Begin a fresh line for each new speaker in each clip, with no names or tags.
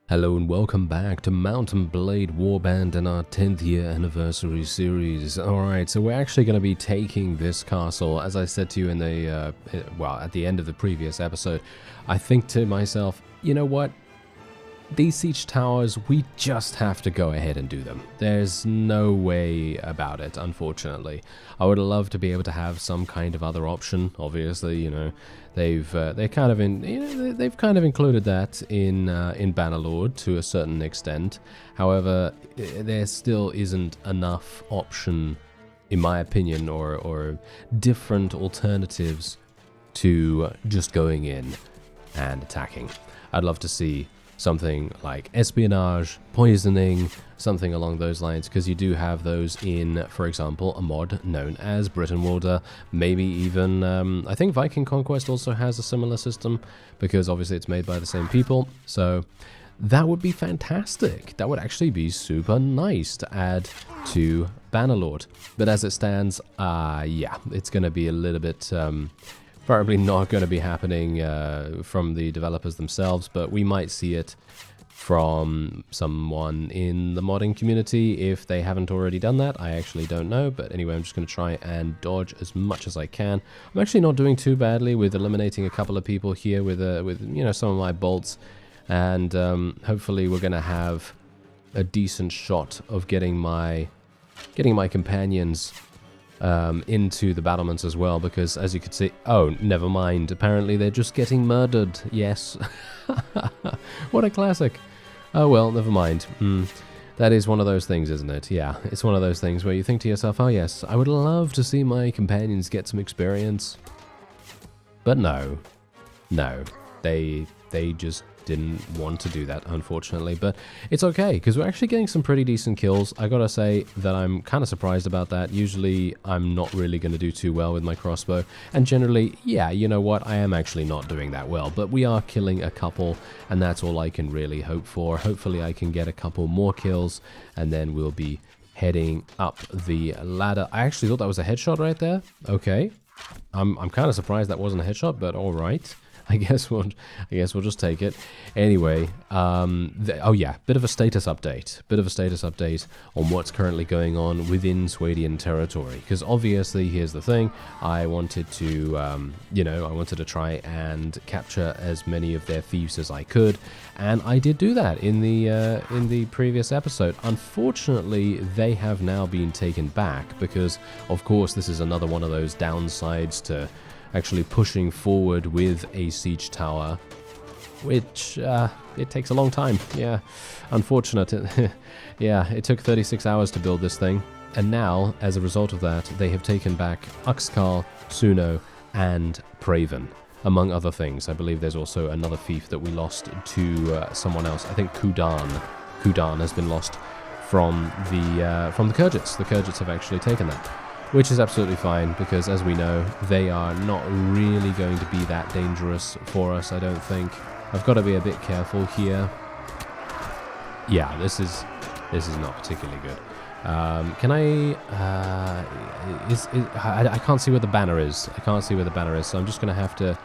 Hello and welcome back to Mountain Blade Warband and our 10th year anniversary series. Alright, so we're actually going to be taking this castle, as I said to you in the, at the end of the previous episode. I think to myself, you know what? These siege towers, we just have to go ahead and do them. There's no way about it, unfortunately. I would love to be able to have some kind of other option. Obviously, you know, they've kind of included that in Bannerlord to a certain extent. However, there still isn't enough option, in my opinion, or different alternatives to just going in and attacking. I'd love to see something like espionage, poisoning, something along those lines, because you do have those in, for example, a mod known as Britain-Warder, maybe even, I think Viking Conquest also has a similar system, because obviously it's made by the same people, so that would be fantastic. That would actually be super nice to add to Bannerlord. But as it stands, yeah, it's going to be a little bit probably not going to be happening from the developers themselves, but we might see it from someone in the modding community if they haven't already done that. I actually don't know, but anyway, I'm just going to try and dodge as much as I can. I'm actually not doing too badly with eliminating a couple of people here with you know, some of my bolts, and hopefully we're going to have a decent shot of getting my companions into the battlements as well, because as you can see, oh, never mind, apparently they're just getting murdered. Yes. What a classic. Oh well, never mind. That is one of those things, isn't it? Yeah, it's one of those things where you think to yourself, oh yes, I would love to see my companions get some experience, but no, they just didn't want to do that, unfortunately. But it's okay, because we're actually getting some pretty decent kills. I gotta say that I'm kind of surprised about that. Usually I'm not really going to do too well with my crossbow, and generally, yeah, you know what, I am actually not doing that well, but we are killing a couple, and that's all I can really hope for. Hopefully I can get a couple more kills, and then we'll be heading up the ladder. I actually thought that was a headshot right there. Okay, I'm kind of surprised that wasn't a headshot, but all right. I guess we'll just take it. Anyway, oh yeah, bit of a status update on what's currently going on within Swadian territory. Because obviously, here's the thing: I wanted to, you know, I wanted to try and capture as many of their thieves as I could, and I did do that in the previous episode. Unfortunately, they have now been taken back because, of course, this is another one of those downsides to actually pushing forward with a siege tower, which it takes a long time. Yeah, unfortunate. Yeah, it took 36 hours to build this thing, and now as a result of that they have taken back Uxkhal, Suno and Praven, among other things. I believe there's also another fief that we lost to someone else. I think Kudan has been lost from the Khergits. The Khergits have actually taken that, which is absolutely fine, because as we know, they are not really going to be that dangerous for us, I don't think. I've got to be a bit careful here. Yeah, this is not particularly good. Can I can't see where the banner is. I can't see where the banner is, so I'm just going to have to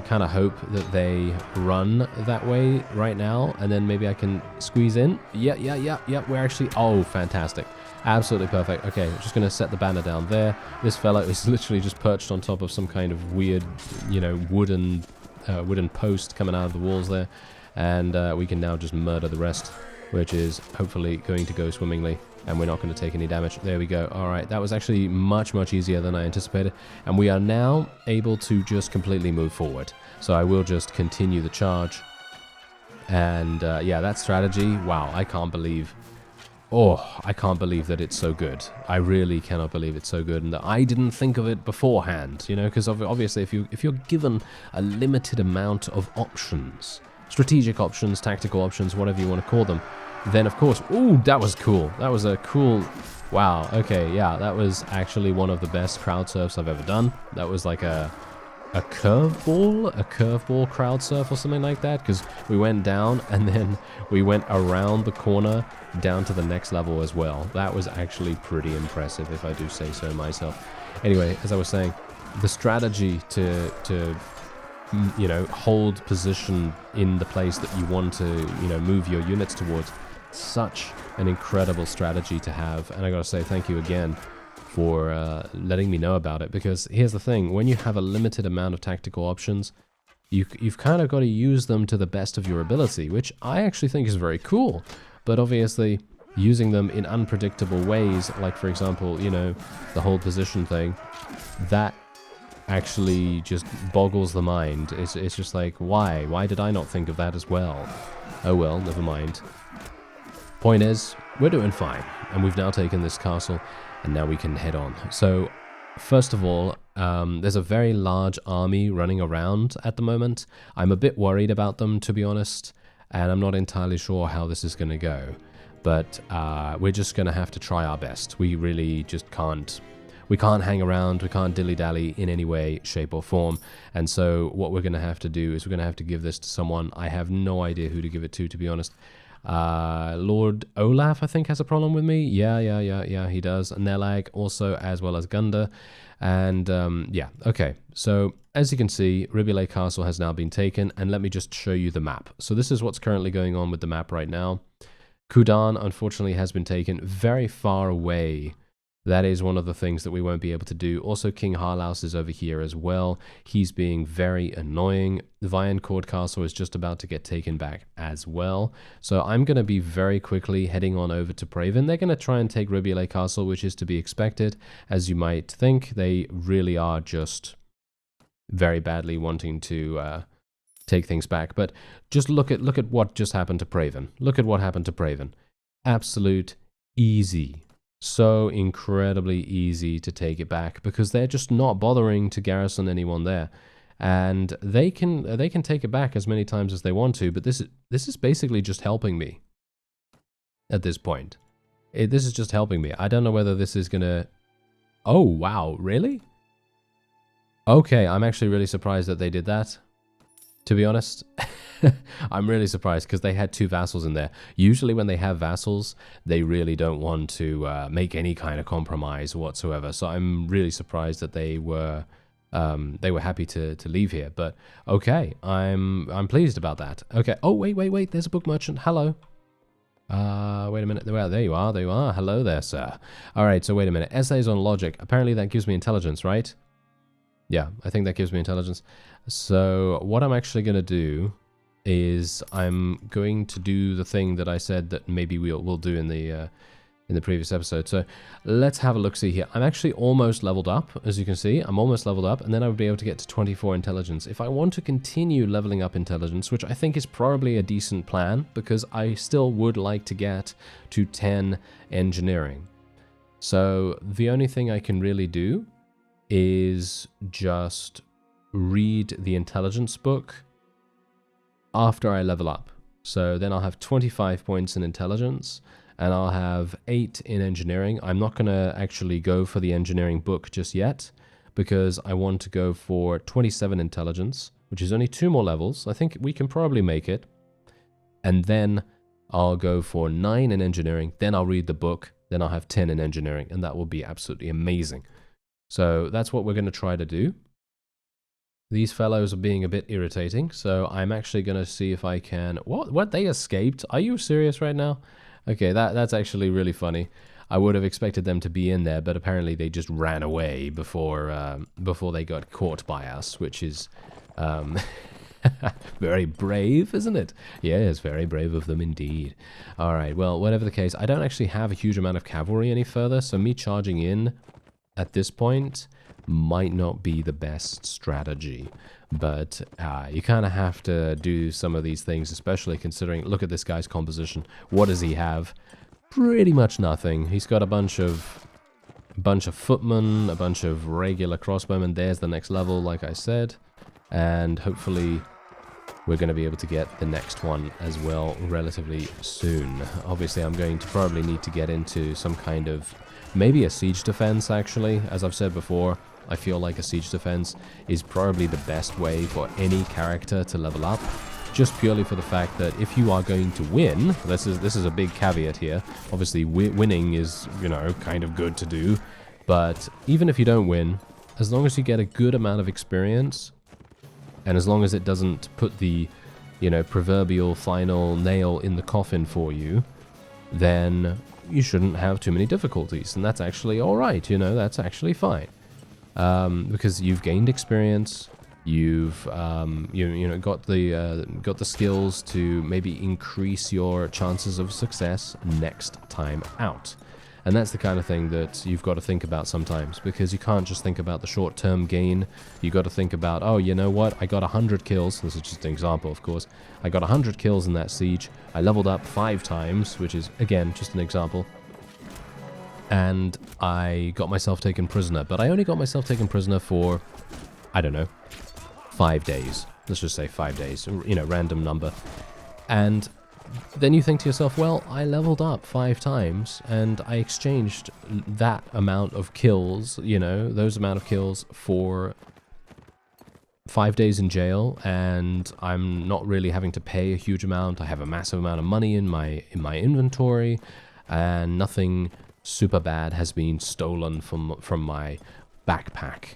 kind of hope that they run that way right now, and then maybe I can squeeze in. Yeah, we're actually, oh, fantastic. Absolutely perfect. Okay, just going to set the banner down there. This fellow is literally just perched on top of some kind of weird, you know, wooden post coming out of the walls there, and we can now just murder the rest, which is hopefully going to go swimmingly, and we're not going to take any damage. There we go. All right, that was actually much easier than I anticipated, and we are now able to just completely move forward. So I will just continue the charge, and yeah, that strategy, wow, I can't believe that it's so good. I really cannot believe it's so good, and that I didn't think of it beforehand, you know, because obviously if you're given a limited amount of options, strategic options, tactical options, whatever you want to call them, then of course, ooh, that was cool. That was a cool, wow, okay, yeah, that was actually one of the best crowd surfs I've ever done. That was like a curveball crowd surf or something like that, because we went down and then we went around the corner down to the next level as well. That was actually pretty impressive, if I do say so myself. Anyway, as I was saying, the strategy to you know, hold position in the place that you want to, you know, move your units towards. Such an incredible strategy to have, and I gotta say thank you again for letting me know about it, because here's the thing: when you have a limited amount of tactical options, you've kind of got to use them to the best of your ability, which I actually think is very cool. But obviously, using them in unpredictable ways, like for example, you know, the hold position thing, that actually just boggles the mind. It's just like, why did I not think of that as well? Oh well, never mind. Point is, we're doing fine, and we've now taken this castle, and now we can head on. So first of all, there's a very large army running around at the moment. I'm a bit worried about them, to be honest, and I'm not entirely sure how this is going to go. But we're just going to have to try our best. We really just can't. We can't hang around. We can't dilly-dally in any way, shape, or form. And so what we're going to have to do is we're going to have to give this to someone. I have no idea who to give it to be honest. Lord Olaf, I think, has a problem with me. Yeah, he does. Nelag also, as well as Gunda. And yeah, okay. So as you can see, Ribule Castle has now been taken, and let me just show you the map. So this is what's currently going on with the map right now. Kudan, unfortunately, has been taken very far away. That is one of the things that we won't be able to do. Also, King Harlaus is over here as well. He's being very annoying. The Viancourt Castle is just about to get taken back as well. So I'm going to be very quickly heading on over to Praven. They're going to try and take Ribule Castle, which is to be expected. As you might think, they really are just very badly wanting to take things back. But just look at what just happened to Praven. Look at what happened to Praven. Absolute easy. So incredibly easy to take it back, because they're just not bothering to garrison anyone there, and they can take it back as many times as they want to. But this is basically just helping me at this point. This is just helping me. I don't know whether this is gonna. Oh wow, really? Okay, I'm actually really surprised that they did that, to be honest. I'm really surprised, because they had 2 vassals in there. Usually when they have vassals, they really don't want to make any kind of compromise whatsoever. So I'm really surprised that they were happy to leave here. But okay, I'm pleased about that. Okay. Oh wait, there's a book merchant. Hello. Wait a minute. Well, there you are. Hello there, sir. All right. So wait a minute. Essays on logic. Apparently that gives me intelligence, right? Yeah, I think that gives me intelligence. So what I'm actually going to do is I'm going to do the thing that I said that maybe we'll do in the previous episode. So let's have a look-see here. I'm actually almost leveled up, as you can see. I'm almost leveled up, and then I would be able to get to 24 intelligence. If I want to continue leveling up intelligence, which I think is probably a decent plan, because I still would like to get to 10 engineering. So the only thing I can really do is just read the intelligence book after I level up. So then I'll have 25 points in intelligence, and I'll have 8 in engineering. I'm not going to actually go for the engineering book just yet, because I want to go for 27 intelligence, which is only 2 more levels. I think we can probably make it. And then I'll go for 9 in engineering, then I'll read the book, then I'll have 10 in engineering, and that will be absolutely amazing. So that's what we're going to try to do. These fellows are being a bit irritating, so I'm actually going to see if I can... What? They escaped? Are you serious right now? Okay, that's actually really funny. I would have expected them to be in there, but apparently they just ran away before they got caught by us, which is very brave, isn't it? Yes, very brave of them indeed. All right, well, whatever the case, I don't actually have a huge amount of cavalry any further, so me charging in at this point might not be the best strategy, but you kind of have to do some of these things, especially considering, look at this guy's composition. What does he have? Pretty much nothing. He's got a bunch of footmen, a bunch of regular crossbowmen. There's the next level, like I said, and hopefully we're going to be able to get the next one as well relatively soon. Obviously, I'm going to probably need to get into some kind of, maybe a siege defense, actually. As I've said before, I feel like a siege defense is probably the best way for any character to level up, just purely for the fact that if you are going to win, this is a big caveat here. Obviously, winning is, you know, kind of good to do, but even if you don't win, as long as you get a good amount of experience And as long as it doesn't put the, you know, proverbial final nail in the coffin for you, then you shouldn't have too many difficulties. And that's actually alright, you know, that's actually fine. Because you've gained experience, you've you know got the skills to maybe increase your chances of success next time out. And that's the kind of thing that you've got to think about sometimes, because you can't just think about the short-term gain. You got to think about, oh, you know what, I got 100 kills. This is just an example, of course. I got 100 kills in that siege. I leveled up 5 times, which is, again, just an example. And I got myself taken prisoner. But I only got myself taken prisoner for, I don't know, 5 days. Let's just say 5 days, you know, random number. And then you think to yourself, well, I leveled up 5 times and I exchanged that amount of kills, you know, those amount of kills for 5 days in jail, and I'm not really having to pay a huge amount. I have a massive amount of money in my inventory, and nothing super bad has been stolen from my backpack.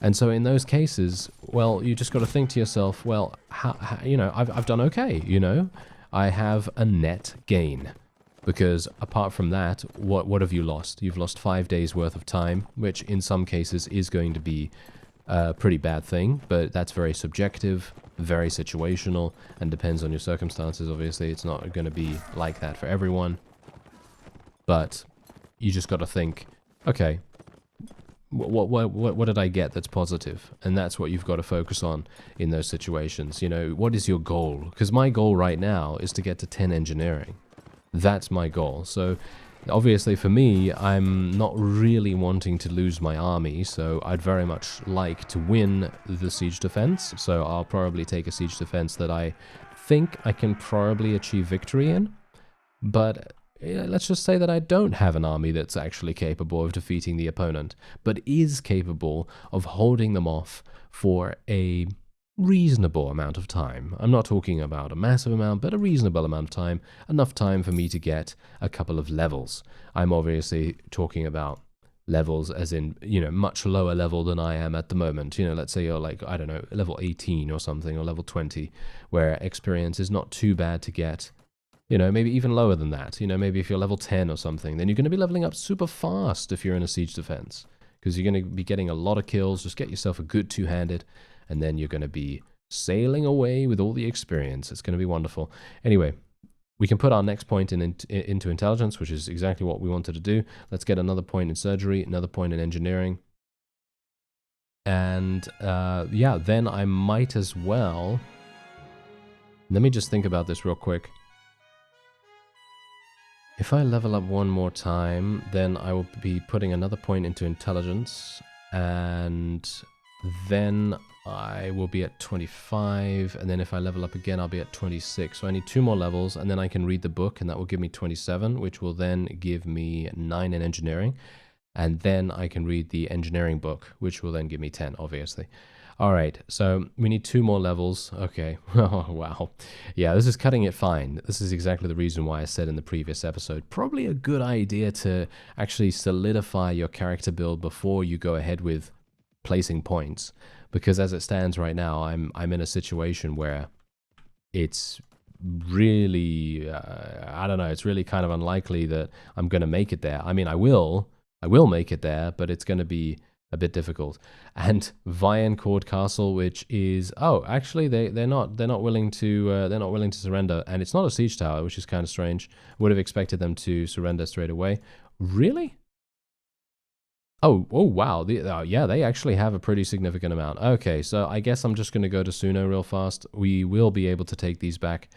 And so in those cases, well, you just got to think to yourself, well, how you know, I've done okay, you know. I have a net gain, because apart from that, what have you lost? You've lost 5 days worth of time, which in some cases is going to be a pretty bad thing, but that's very subjective, very situational, and depends on your circumstances. Obviously, it's not going to be like that for everyone, but you just got to think, okay, what did I get that's positive? And that's what you've got to focus on in those situations. You know, what is your goal? Because my goal right now is to get to 10 engineering. That's my goal. So obviously for me, I'm not really wanting to lose my army, so I'd very much like to win the siege defense. So I'll probably take a siege defense that I think I can probably achieve victory in. But let's just say that I don't have an army that's actually capable of defeating the opponent, but is capable of holding them off for a reasonable amount of time. I'm not talking about a massive amount, but a reasonable amount of time, enough time for me to get a couple of levels. I'm obviously talking about levels as in, you know, much lower level than I am at the moment. You know, let's say you're like, I don't know, level 18 or something, or level 20, where experience is not too bad to get. You know, maybe even lower than that. You know, maybe if you're level 10 or something, then you're going to be leveling up super fast if you're in a siege defense, because you're going to be getting a lot of kills. Just get yourself a good two-handed, and then you're going to be sailing away with all the experience. It's going to be wonderful. Anyway, we can put our next point into intelligence, which is exactly what we wanted to do. Let's get another point in surgery, another point in engineering. And yeah, then I might as well... Let me just think about this real quick. If I level up one more time, then I will be putting another point into intelligence, and then I will be at 25, and then if I level up again, I'll be at 26. So I need 2 more levels, and then I can read the book, and that will give me 27, which will then give me 9 in engineering, and then I can read the engineering book, which will then give me 10, obviously. All right, so we need 2 more levels. Okay, oh, wow. Yeah, this is cutting it fine. This is exactly the reason why I said in the previous episode, probably a good idea to actually solidify your character build before you go ahead with placing points. Because as it stands right now, I'm in a situation where it's really, I don't know, it's really kind of unlikely that I'm going to make it there. I mean, I will make it there, but it's going to be a bit difficult. And Viancourt Castle, which is, oh, actually they're not willing to surrender, and it's not a siege tower, which is kind of strange. Would have expected them to surrender straight away. Really? Oh wow. Yeah, they actually have a pretty significant amount. Okay, so I guess I'm just going to go to Suno real fast. We will be able to take these back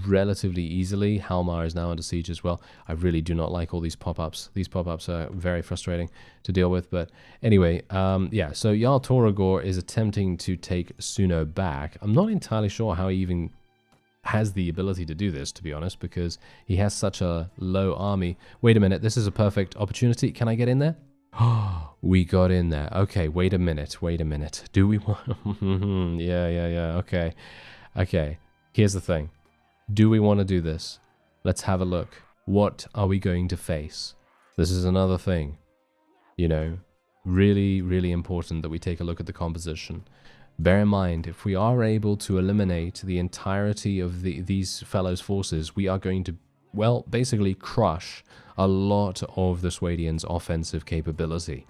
relatively easily. Halmar is now under siege as well. I really do not like all these pop-ups. These pop-ups are very frustrating to deal with. But anyway, yeah, so Jarl Toragor is attempting to take Suno back. I'm not entirely sure how he even has the ability to do this, to be honest, because he has such a low army. Wait a minute, this is a perfect opportunity. Can I get in there? Oh, we got in there. Okay, wait a minute. Do we want... yeah, okay. Here's the thing. Do we want to do this? Let's have a look. What are we going to face? This is another thing. You know, really, really important that we take a look at the composition. Bear in mind, if we are able to eliminate the entirety of these fellows' forces, we are going to, well, basically crush a lot of the Swadians' offensive capability.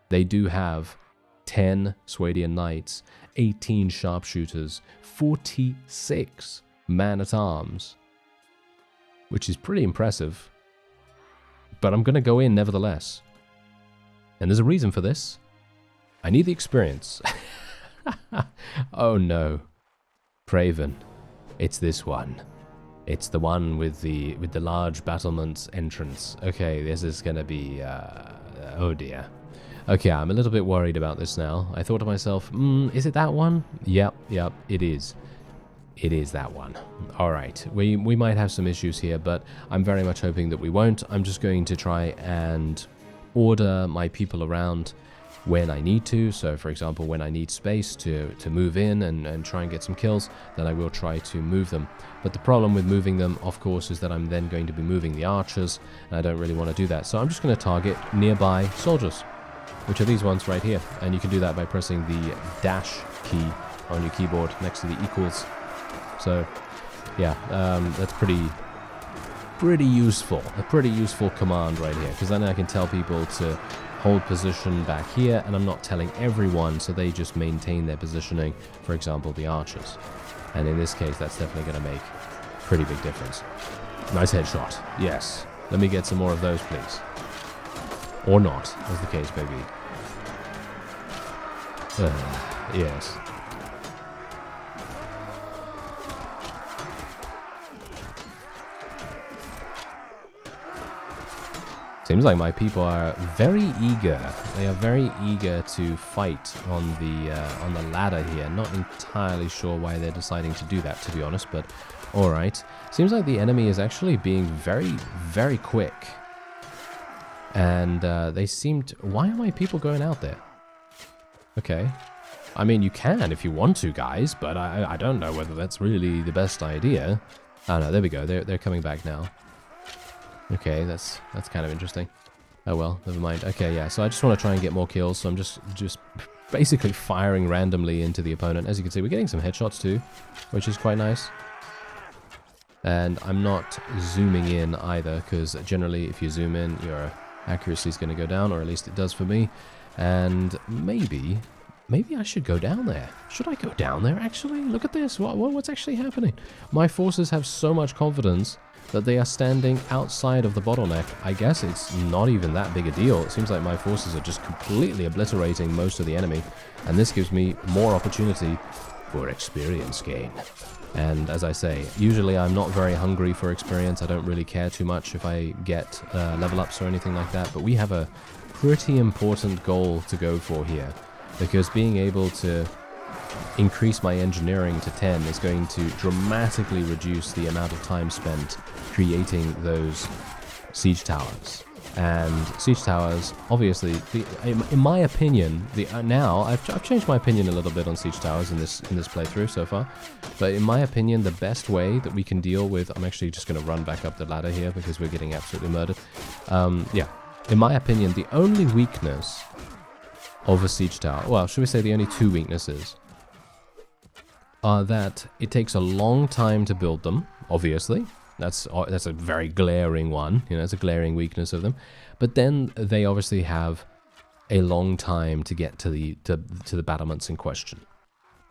They do have 10 Swadian knights, 18 sharpshooters, 46 man-at-arms, which is pretty impressive. But I'm going to go in nevertheless. And there's a reason for this. I need the experience. Oh no. Praven. It's this one. It's the one with the large battlement entrance. Okay, this is gonna be oh dear. Okay, I'm a little bit worried about this now. I thought to myself, is it that one? Yep, it is. It is that one. Alright, we might have some issues here, but I'm very much hoping that we won't. I'm just going to try and order my people around when I need to. So for example, when I need space to move in and try and get some kills, then I will try to move them. But the problem with moving them, of course, is that I'm then going to be moving the archers, and I don't really want to do that. So I'm just going to target nearby soldiers, which are these ones right here. And you can do that by pressing the dash key on your keyboard next to the equals. So yeah, that's pretty useful. A pretty useful command right here, because then I can tell people to hold position back here, and I'm not telling everyone, so they just maintain their positioning, for example, the archers. And in this case, that's definitely going to make a pretty big difference. Nice headshot. Yes. Let me get some more of those, please. Or not, as the case may be. Yes. Seems like my people are very eager. They are very eager to fight on the ladder here. Not entirely sure why they're deciding to do that, to be honest, but all right. Seems like the enemy is actually being very, very quick. And they seemed... Why are my people going out there? Okay. I mean, you can if you want to, guys, but I don't know whether that's really the best idea. Oh no, there we go. They're coming back now. Okay, that's kind of interesting. Oh well, never mind. Okay, yeah, so I just want to try and get more kills, so I'm just basically firing randomly into the opponent. As you can see, we're getting some headshots too, which is quite nice. And I'm not zooming in either, because generally if you zoom in, your accuracy is going to go down, or at least it does for me. And maybe I should go down there. Should I go down there, actually? Look at this. What's actually happening? My forces have so much confidence that they are standing outside of the bottleneck. I guess it's not even that big a deal. It seems like my forces are just completely obliterating most of the enemy, and this gives me more opportunity for experience gain. And as I say, usually I'm not very hungry for experience. I don't really care too much if I get level ups or anything like that, but we have a pretty important goal to go for here, because being able to increase my engineering to 10 is going to dramatically reduce the amount of time spent creating those siege towers. And siege towers, obviously, in my opinion, now I've changed my opinion a little bit on siege towers in this playthrough so far. But in my opinion, the best way that we can deal with, I'm actually just going to run back up the ladder here because we're getting absolutely murdered. Yeah, in my opinion, the only weakness of a siege tower, well, should we say the only two weaknesses, are that it takes a long time to build them, obviously. That's a very glaring one, you know, it's a glaring weakness of them. But then they obviously have a long time to get to the battlements in question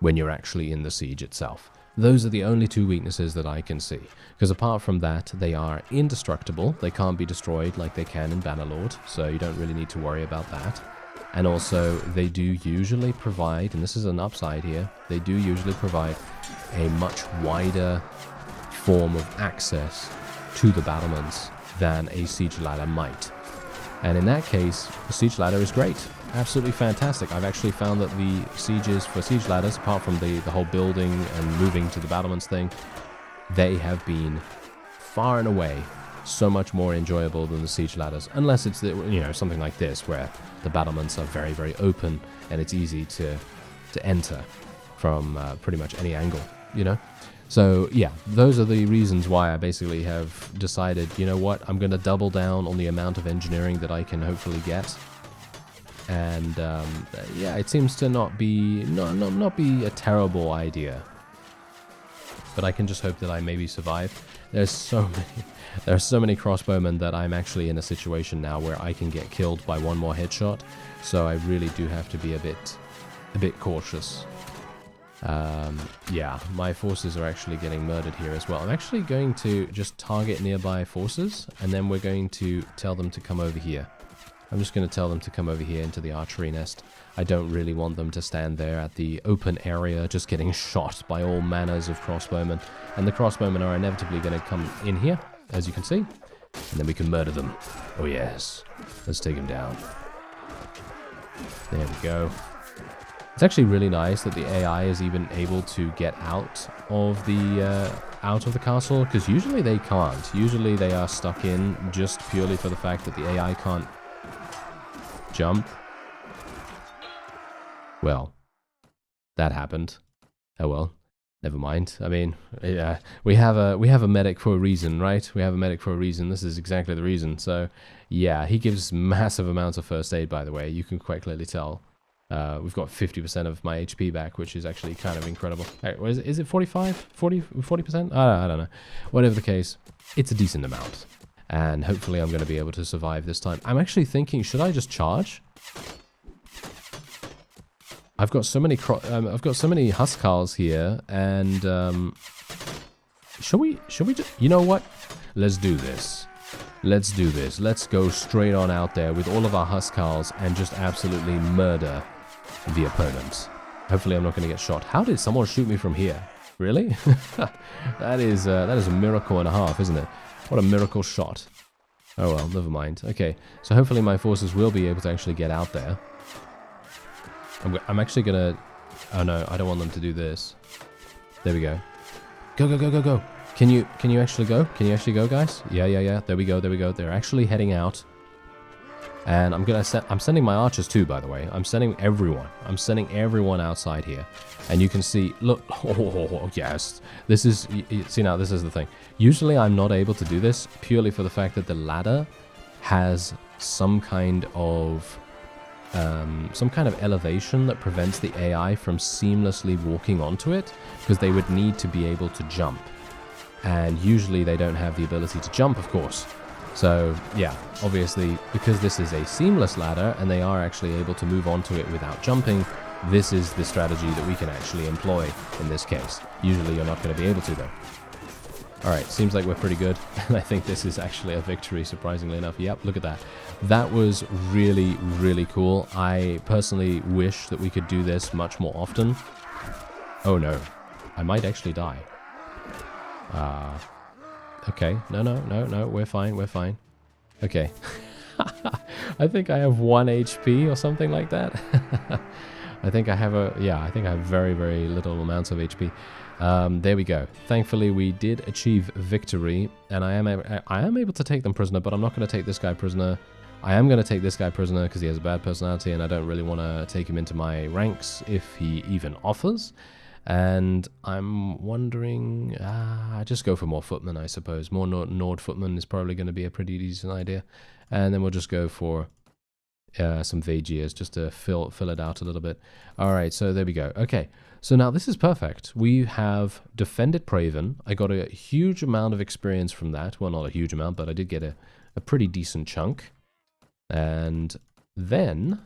when you're actually in the siege itself. Those are the only two weaknesses that I can see. Because apart from that, they are indestructible. They can't be destroyed like they can in Bannerlord, so you don't really need to worry about that. And also, they do usually provide, and this is an upside here, they do usually provide a much wider form of access to the battlements than a siege ladder might. And in that case, the siege ladder is great. Absolutely fantastic. I've actually found that the sieges for siege ladders, apart from the whole building and moving to the battlements thing, they have been far and away so much more enjoyable than the siege ladders, unless it's something like this where the battlements are very, very open and it's easy to enter from pretty much any angle, you know. So yeah, those are the reasons why I basically have decided, you know what, I'm going to double down on the amount of engineering that I can hopefully get. And yeah, it seems to not be a terrible idea. But I can just hope that I maybe survive. There are so many crossbowmen that I'm actually in a situation now where I can get killed by one more headshot. So I really do have to be a bit cautious. Yeah, my forces are actually getting murdered here as well. I'm actually going to just target nearby forces, and then we're going to tell them to come over here. I'm just going to tell them to come over here into the archery nest. I don't really want them to stand there at the open area just getting shot by all manners of crossbowmen. And the crossbowmen are inevitably going to come in here, as you can see. And then we can murder them. Oh yes. Let's take them down. There we go. It's actually really nice that the AI is even able to get out of the castle, because usually they can't. Usually they are stuck in just purely for the fact that the AI can't jump. Well, that happened. Oh well, never mind. I mean, yeah, we have a medic for a reason, right? We have a medic for a reason. This is exactly the reason. So, yeah, he gives massive amounts of first aid, by the way. You can quite clearly tell. We've got 50% of my HP back, which is actually kind of incredible. Right, is it 45? 40%? I don't know. Whatever the case, it's a decent amount. And hopefully I'm going to be able to survive this time. I'm actually thinking, should I just charge? I've got so many Huskarls here, and should we just, you know what? Let's do this. Let's do this. Let's go straight on out there with all of our Huskarls and just absolutely murder the opponents. Hopefully I'm not going to get shot. How did someone shoot me from here? Really? that is a miracle and a half, isn't it? What a miracle shot. Oh well, never mind. Okay, so hopefully my forces will be able to actually get out there. I'm actually gonna... Oh no, I don't want them to do this. There we go. Go, go, go, go, go. Can you actually go? Can you actually go, guys? Yeah. There we go, there we go. They're actually heading out. And I'm sending my archers too, by the way. I'm sending everyone. I'm sending everyone outside here. And you can see, look, oh, yes. This is, see now, this is the thing. Usually I'm not able to do this purely for the fact that the ladder has some kind of elevation that prevents the AI from seamlessly walking onto it, because they would need to be able to jump. And usually they don't have the ability to jump, of course. So, yeah, obviously, because this is a seamless ladder and they are actually able to move onto it without jumping, this is the strategy that we can actually employ in this case. Usually you're not going to be able to, though. Alright, seems like we're pretty good. And I think this is actually a victory, surprisingly enough. Yep, look at that. That was really, really cool. I personally wish that we could do this much more often. Oh no, I might actually die. Okay, no, we're fine. Okay. I think I have 1 HP or something like that. I think I have very, very little amounts of HP. There we go. Thankfully, we did achieve victory, and I am able to take them prisoner, but I'm not going to take this guy prisoner. I am going to take this guy prisoner because he has a bad personality, and I don't really want to take him into my ranks if he even offers. And I'm wondering, just go for more footmen, I suppose. More Nord footmen is probably going to be a pretty decent idea. And then we'll just go for some Vagiers just to fill it out a little bit. All right, so there we go. Okay, so now this is perfect. We have defended Praven. I got a huge amount of experience from that. Well, not a huge amount, but I did get a pretty decent chunk. And then...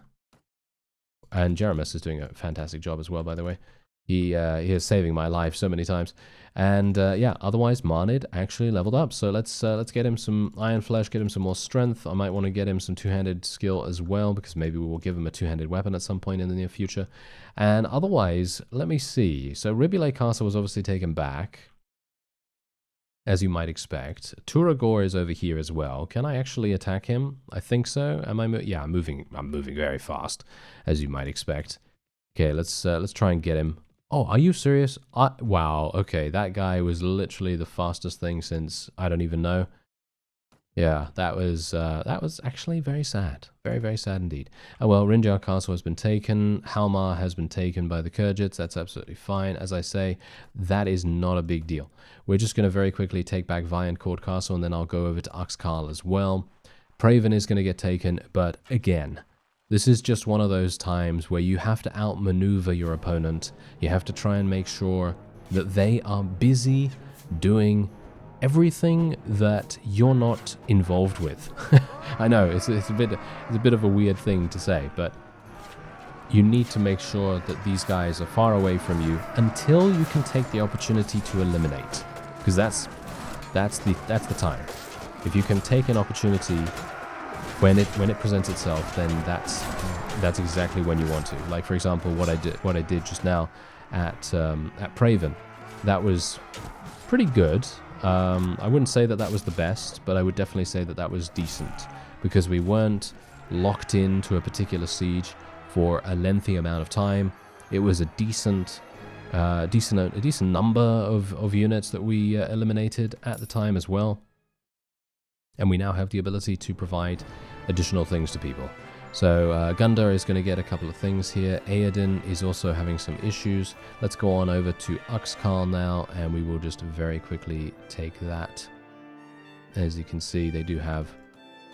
And Jeremus is doing a fantastic job as well, by the way. He is saving my life so many times. And yeah, otherwise Marnid actually leveled up. So let's get him some Iron Flesh, get him some more strength. I might want to get him some two-handed skill as well, because maybe we will give him a two-handed weapon at some point in the near future. And otherwise, let me see. So Ribulay Castle was obviously taken back, as you might expect. Turagor is over here as well. Can I actually attack him? I think so. Am I? Yeah, I'm moving very fast, as you might expect. Okay, let's try and get him. Oh, are you serious? Wow, okay, that guy was literally the fastest thing since, I don't even know. Yeah, that was actually very sad. Very, very sad indeed. Oh well, Rinjar Castle has been taken. Halmar has been taken by the Khergits. That's absolutely fine. As I say, that is not a big deal. We're just going to very quickly take back Viancourt Castle, and then I'll go over to Uxkhal as well. Praven is going to get taken, but again, This is just one of those times where you have to outmaneuver your opponent. You have to try and make sure that they are busy doing everything that you're not involved with. I know it's a bit of a weird thing to say, but you need to make sure that these guys are far away from you until you can take the opportunity to eliminate, because that's the time. If you can take an opportunity when it presents itself, then that's exactly when you want to. Like, for example, what I did just now at Praven, that was pretty good. I wouldn't say that was the best, but I would definitely say that was decent, because we weren't locked into a particular siege for a lengthy amount of time. It was a decent number of units that we eliminated at the time as well. And we now have the ability to provide additional things to people. So Gunda is going to get a couple of things here. Aodin is also having some issues. Let's go on over to Uxkhal now, and we will just very quickly take that. As you can see, they do have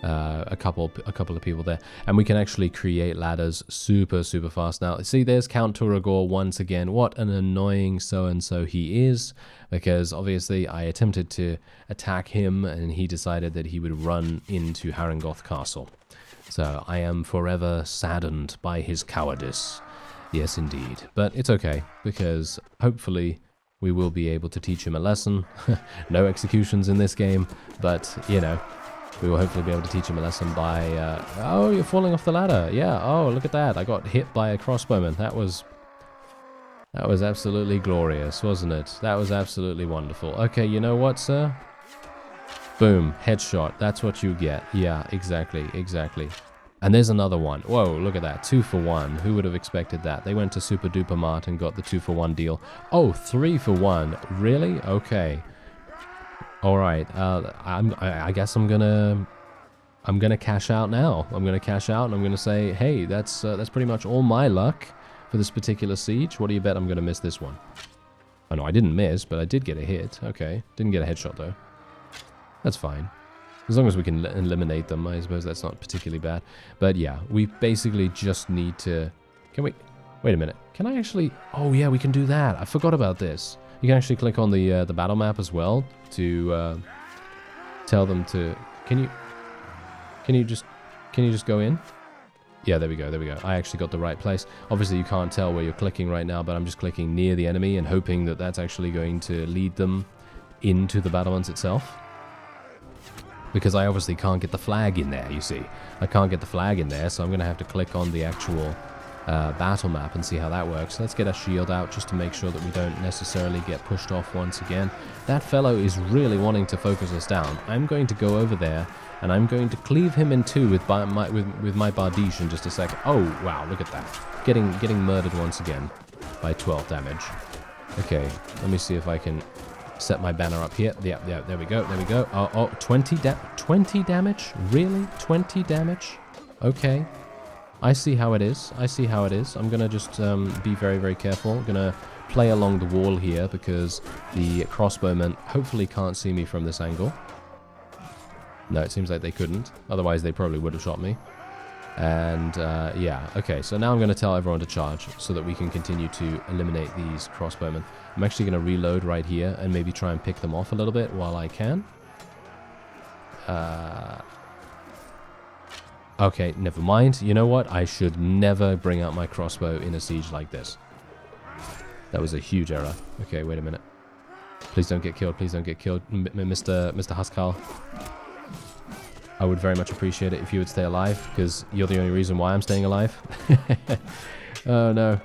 a couple of people there, and we can actually create ladders super fast now. See, there's Count Turagor once again. What an annoying so-and-so he is, because obviously I attempted to attack him and he decided that he would run into Harengoth Castle. So I am forever saddened by his cowardice. Yes, indeed. But it's okay, because hopefully we will be able to teach him a lesson. No executions in this game, but, you know, we will hopefully be able to teach him a lesson by... oh, you're falling off the ladder. Yeah, oh, look at that. I got hit by a crossbowman. That was absolutely glorious, wasn't it? That was absolutely wonderful. Okay, you know what, sir? Boom, headshot. That's what you get. Yeah, exactly. And there's another one. Whoa, look at that. 2 for 1. Who would have expected that? They went to Super Duper Mart and got the 2 for 1 deal. Oh, 3 for 1. Really? Okay. All right. I guess I'm gonna cash out now. I'm gonna cash out and I'm gonna say, hey, that's pretty much all my luck for this particular siege. What do you bet I'm gonna miss this one? Oh no, I didn't miss, but I did get a hit. Okay, didn't get a headshot though. That's fine. As long as we can eliminate them, I suppose that's not particularly bad. But yeah, we basically just need to... Can we... Wait a minute. Can I actually... Oh yeah, we can do that. I forgot about this. You can actually click on the battle map as well to tell them to... Can you just go in? Yeah, there we go. I actually got the right place. Obviously, you can't tell where you're clicking right now, but I'm just clicking near the enemy and hoping that that's actually going to lead them into the battlements itself. Because I obviously can't get the flag in there, you see. I can't get the flag in there, so I'm going to have to click on the actual battle map and see how that works. Let's get a shield out just to make sure that we don't necessarily get pushed off once again. That fellow is really wanting to focus us down. I'm going to go over there, and I'm going to cleave him in two with my Bardiche in just a second. Oh, wow, look at that. Getting murdered once again by 12 damage. Okay, let me see if I can... set my banner up here. Yeah, there we go. Oh, 20 damage? Really? 20 damage? Okay. I see how it is. I'm gonna just be very careful. I'm gonna play along the wall here because the crossbowmen hopefully can't see me from this angle. No, it seems like they couldn't. Otherwise, they probably would have shot me. And yeah, okay, so now I'm going to tell everyone to charge so that we can continue to eliminate these crossbowmen. I'm actually going to reload right here and maybe try and pick them off a little bit while I can. Okay, never mind. You know what? I should never bring out my crossbow in a siege like this. That was a huge error. Okay, wait a minute. Please don't get killed. Mr. Huskal. I would very much appreciate it if you would stay alive, because you're the only reason why I'm staying alive. Oh, no.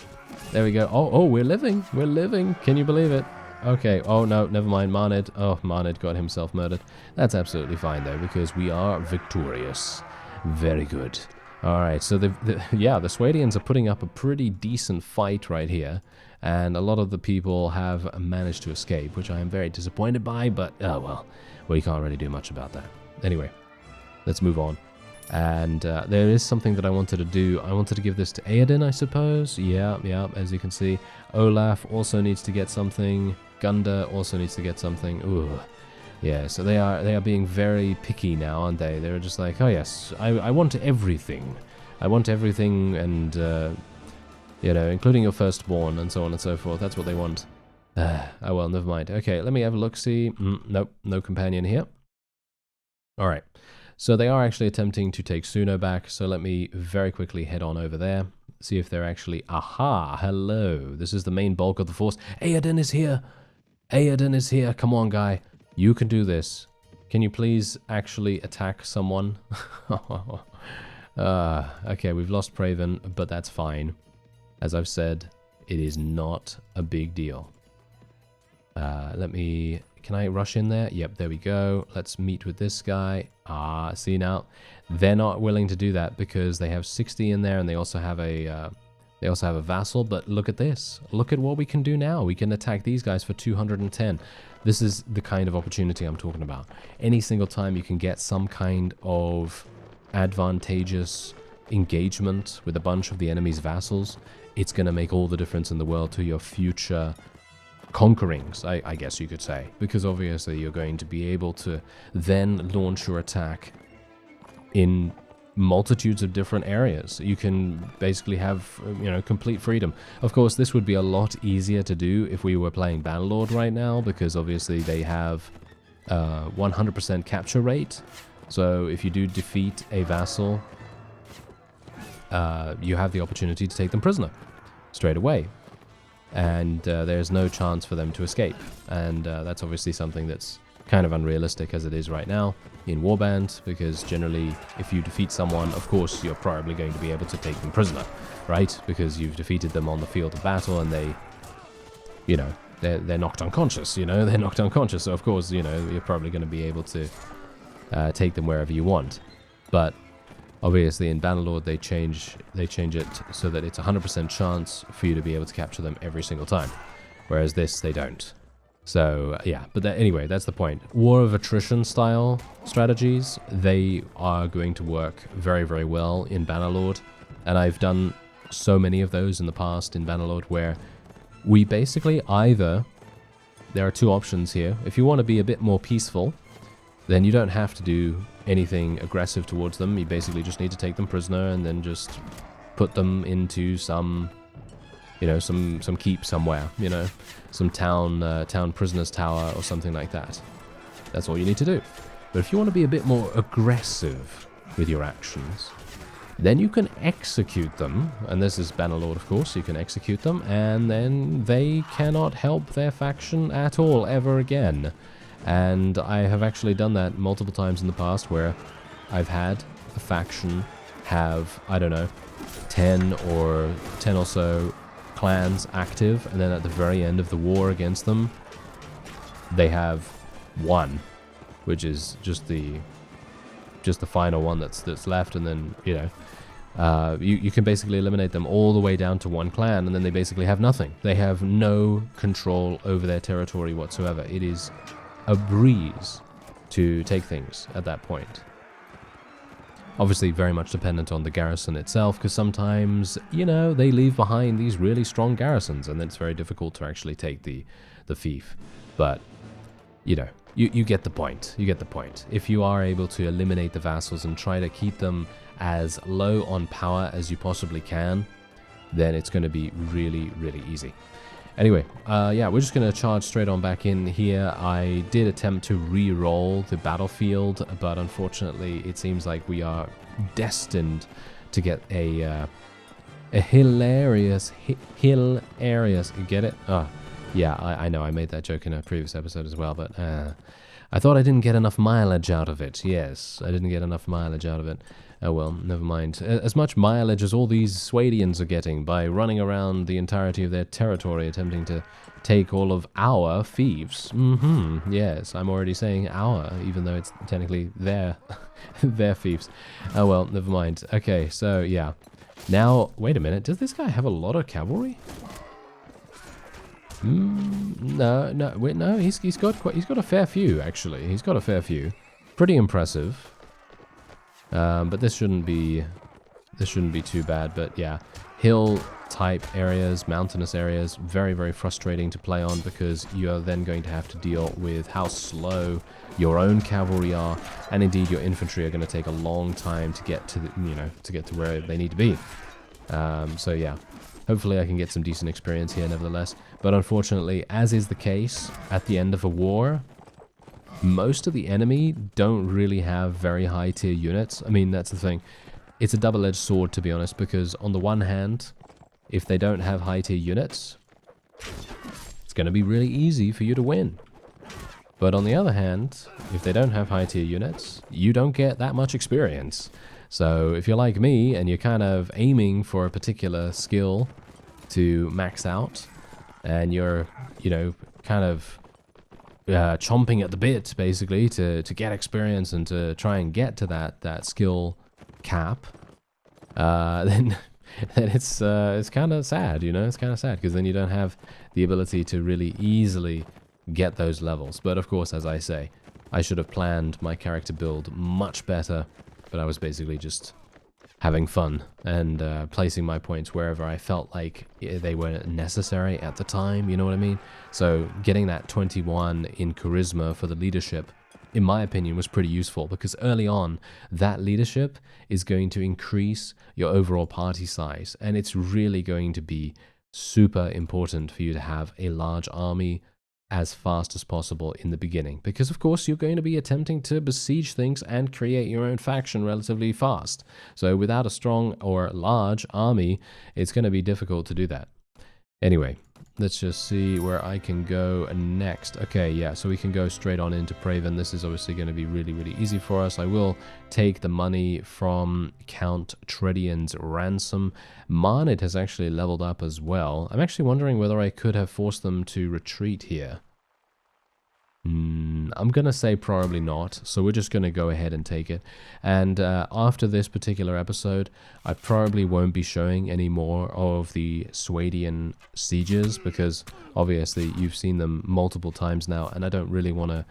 There we go. Oh, we're living. Can you believe it? Okay. Oh, no, never mind. Marnid. Oh, Marnid got himself murdered. That's absolutely fine, though, because we are victorious. Very good. All right, so the Swadians are putting up a pretty decent fight right here, and a lot of the people have managed to escape, which I am very disappointed by, but, oh, well, you can't really do much about that. Anyway. Let's move on. And there is something that I wanted to do. I wanted to give this to Aodin, I suppose. Yeah, as you can see. Olaf also needs to get something. Gunda also needs to get something. Ooh. Yeah, so they are being very picky now, aren't they? They're just like, oh yes, I want everything. I want everything and, you know, including your firstborn and so on and so forth. That's what they want. Oh, well, never mind. Okay, let me have a look-see. Nope, no companion here. All right. So they are actually attempting to take Suno back, so let me very quickly head on over there, see if they're actually... Aha! Hello! This is the main bulk of the force. Aoden is here! Aoden is here! Come on, guy. You can do this. Can you please actually attack someone? Okay, we've lost Praven, but that's fine. As I've said, it is not a big deal. Let me... Can I rush in there? Yep, there we go. Let's meet with this guy. Ah, see now, they're not willing to do that because they have 60 in there, and they also have a vassal. But look at this. Look at what we can do now. We can attack these guys for 210. This is the kind of opportunity I'm talking about. Any single time you can get some kind of advantageous engagement with a bunch of the enemy's vassals, it's going to make all the difference in the world to your future conquerings, I guess you could say, because obviously you're going to be able to then launch your attack in multitudes of different areas. You can basically have, you know, complete freedom. Of course, this would be a lot easier to do if we were playing Bannerlord right now, because obviously they have 100% capture rate. So if you do defeat a vassal, you have the opportunity to take them prisoner straight away. And there's no chance for them to escape. And that's obviously something that's kind of unrealistic as it is right now in Warband, because generally if you defeat someone, of course you're probably going to be able to take them prisoner, right? Because you've defeated them on the field of battle and they, you know, they're knocked unconscious, you know, they're knocked unconscious. So of course, you know, you're probably going to be able to take them wherever you want. But obviously in Bannerlord they change it so that it's 100% chance for you to be able to capture them every single time, whereas this they don't. So yeah, but anyway, that's the point. War of attrition style strategies, they are going to work very, very well in Bannerlord, and I've done so many of those in the past in Bannerlord where we basically either, there are two options here. If you want to be a bit more peaceful, then you don't have to do anything aggressive towards them. You basically just need to take them prisoner and then just put them into some, you know, some keep somewhere, you know, some town prisoner's tower or something like that. That's all you need to do. But if you want to be a bit more aggressive with your actions, then you can execute them, and this is Bannerlord, of course. You can execute them, and then they cannot help their faction at all ever again. And I have actually done that multiple times in the past where I've had a faction have, I don't know, 10 or so clans active, and then at the very end of the war against them, they have one, which is just the final one that's left, and then, you know, you can basically eliminate them all the way down to one clan, and then they basically have nothing. They have no control over their territory whatsoever. It is a breeze to take things at that point. Obviously very much dependent on the garrison itself, because sometimes, you know, they leave behind these really strong garrisons, and then it's very difficult to actually take the fief. But, you know, you get the point. You get the point. If you are able to eliminate the vassals and try to keep them as low on power as you possibly can, then it's going to be really, really easy. Anyway, yeah, we're just going to charge straight on back in here. I did attempt to re-roll the battlefield, but unfortunately it seems like we are destined to get a hilarious, get it? Yeah, I know, I made that joke in a previous episode as well, but I thought I didn't get enough mileage out of it. Yes, I didn't get enough mileage out of it. Oh well, never mind. As much mileage as all these Swadians are getting by running around the entirety of their territory attempting to take all of our fiefs. Yes, I'm already saying our, even though it's technically their, their fiefs. Oh well, never mind. Okay, so yeah. Now, wait a minute, does this guy have a lot of cavalry? No, he's got a fair few, actually. He's got a fair few. Pretty impressive. But this shouldn't be too bad. But yeah, he'll type areas, mountainous areas, very, very frustrating to play on, because you are then going to have to deal with how slow your own cavalry are, and indeed your infantry are going to take a long time to get to the, to get to where they need to be. So yeah, hopefully I can get some decent experience here nevertheless. But unfortunately, as is the case at the end of a war, most of the enemy don't really have very high tier units. I mean, that's the thing. It's a double-edged sword, to be honest, because on the one hand, if they don't have high tier units, it's going to be really easy for you to win. But on the other hand, if they don't have high tier units, you don't get that much experience. So if you're like me and you're kind of aiming for a particular skill to max out, and you're, kind of chomping at the bit, basically, to get experience and to try and get to that skill cap, then it's kind of sad, it's kind of sad, because then you don't have the ability to really easily get those levels. But of course, as I say, I should have planned my character build much better, but I was basically just having fun and placing my points wherever I felt like they were necessary at the time, you know what I mean? So getting that 21 in charisma for the leadership, in my opinion, was pretty useful, because early on, that leadership is going to increase your overall party size, and it's really going to be super important for you to have a large army as fast as possible in the beginning, because of course you're going to be attempting to besiege things and create your own faction relatively fast. So without a strong or large army, it's going to be difficult to do that. Anyway, let's just see where I can go next. Okay, yeah, so we can go straight on into Praven. This is obviously going to be really, really easy for us. I will take the money from Count Tredian's ransom. Marnid has actually leveled up as well. I'm actually wondering whether I could have forced them to retreat here. I'm going to say probably not, so we're just going to go ahead and take it. And after this particular episode, I probably won't be showing any more of the Swadian sieges, because obviously you've seen them multiple times now, and I don't really want to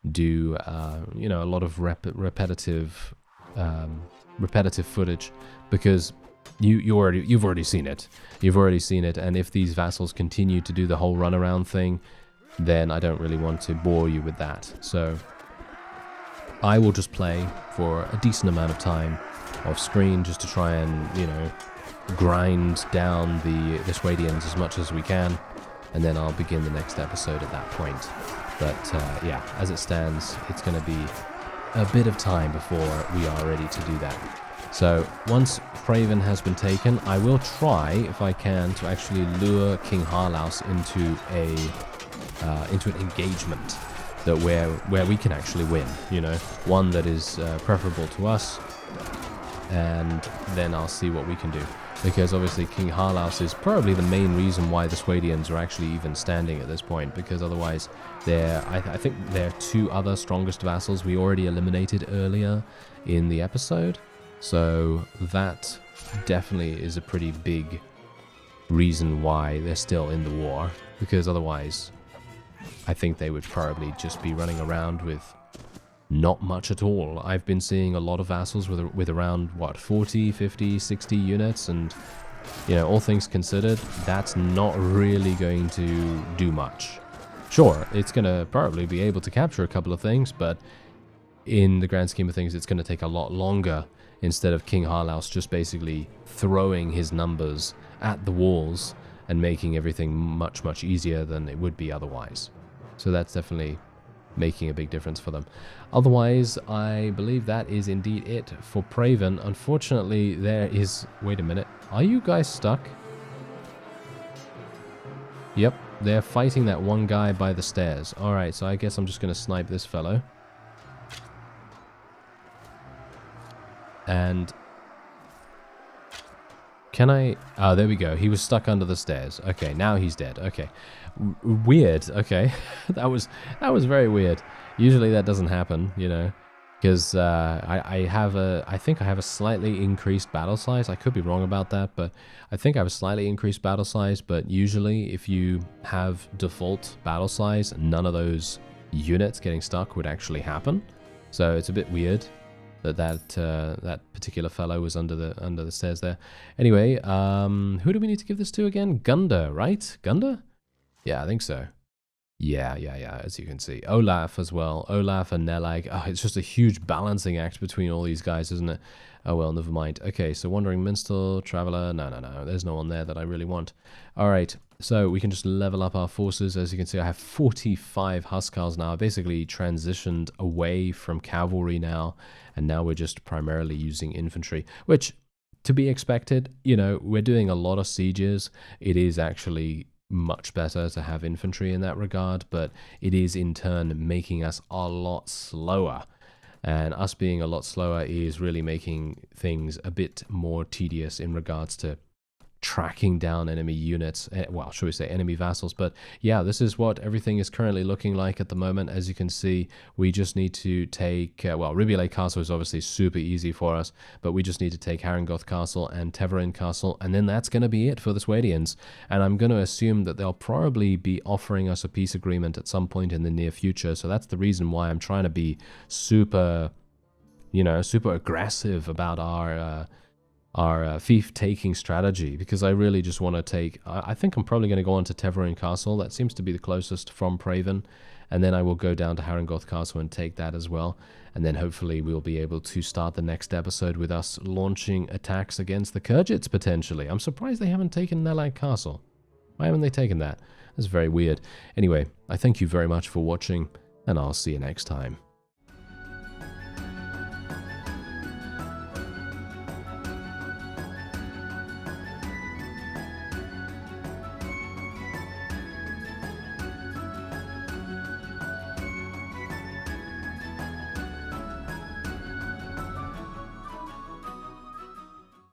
do, a lot of repetitive footage, because you've already seen it. You've already seen it, and if these vassals continue to do the whole runaround thing, then I don't really want to bore you with that. So I will just play for a decent amount of time off screen, just to try and, grind down the Swadians as much as we can, and then I'll begin the next episode at that point. But yeah, as it stands, it's going to be a bit of time before we are ready to do that. So once Praven has been taken, I will try, if I can, to actually lure King Harlaus into an engagement that where we can actually win, one that is preferable to us, and then I'll see what we can do, because obviously King Harlaus is probably the main reason why the Swadians are actually even standing at this point, because otherwise I think their two other strongest vassals we already eliminated earlier in the episode, so that definitely is a pretty big reason why they're still in the war, because otherwise I think they would probably just be running around with not much at all. I've been seeing a lot of vassals with around, 40, 50, 60 units, and, all things considered, that's not really going to do much. Sure, it's going to probably be able to capture a couple of things, but in the grand scheme of things, it's going to take a lot longer, instead of King Harlaus just basically throwing his numbers at the walls and making everything much, much easier than it would be otherwise. So that's definitely making a big difference for them. Otherwise, I believe that is indeed it for Praven. Unfortunately, there is... Wait a minute. Are you guys stuck? Yep, they're fighting that one guy by the stairs. Alright, so I guess I'm just going to snipe this fellow. And... Can I... Oh, there we go. He was stuck under the stairs. Okay, now he's dead. Okay. Weird. Okay. that was very weird. Usually that doesn't happen, because I think I have a slightly increased battle size. I could be wrong about that, but I think I have a slightly increased battle size, but usually if you have default battle size, none of those units getting stuck would actually happen. So it's a bit weird. that particular fellow was under the stairs there. Anyway, who do we need to give this to again? Gunda, right? Gunda? Yeah, I think so. Yeah, as you can see. Olaf as well. Olaf and Nelag. Oh, it's just a huge balancing act between all these guys, isn't it? Oh, well, never mind. Okay, so Wandering Minstrel, Traveler. No. There's no one there that I really want. All right, so we can just level up our forces. As you can see, I have 45 Huskars now. I basically transitioned away from cavalry now, and now we're just primarily using infantry, which, to be expected, you know, we're doing a lot of sieges. It is actually much better to have infantry in that regard, but it is in turn making us a lot slower, and us being a lot slower is really making things a bit more tedious in regards to tracking down enemy units, well, should we say enemy vassals. But yeah, this is what everything is currently looking like at the moment. As you can see, we just need to take, well, Ribulay Castle is obviously super easy for us, but we just need to take Harengoth Castle and Teverin Castle, and then that's going to be it for the Swadians. And I'm going to assume that they'll probably be offering us a peace agreement at some point in the near future, so that's the reason why I'm trying to be super, you know, super aggressive about our fief-taking strategy, because I really just want to take... I think I'm probably going to go on to Teverin Castle. That seems to be the closest from Praven, and then I will go down to Harengoth Castle and take that as well, and then hopefully we'll be able to start the next episode with us launching attacks against the Khergits, potentially. I'm surprised they haven't taken Nelag Castle. Why haven't they taken that? That's very weird. Anyway, I thank you very much for watching, and I'll see you next time.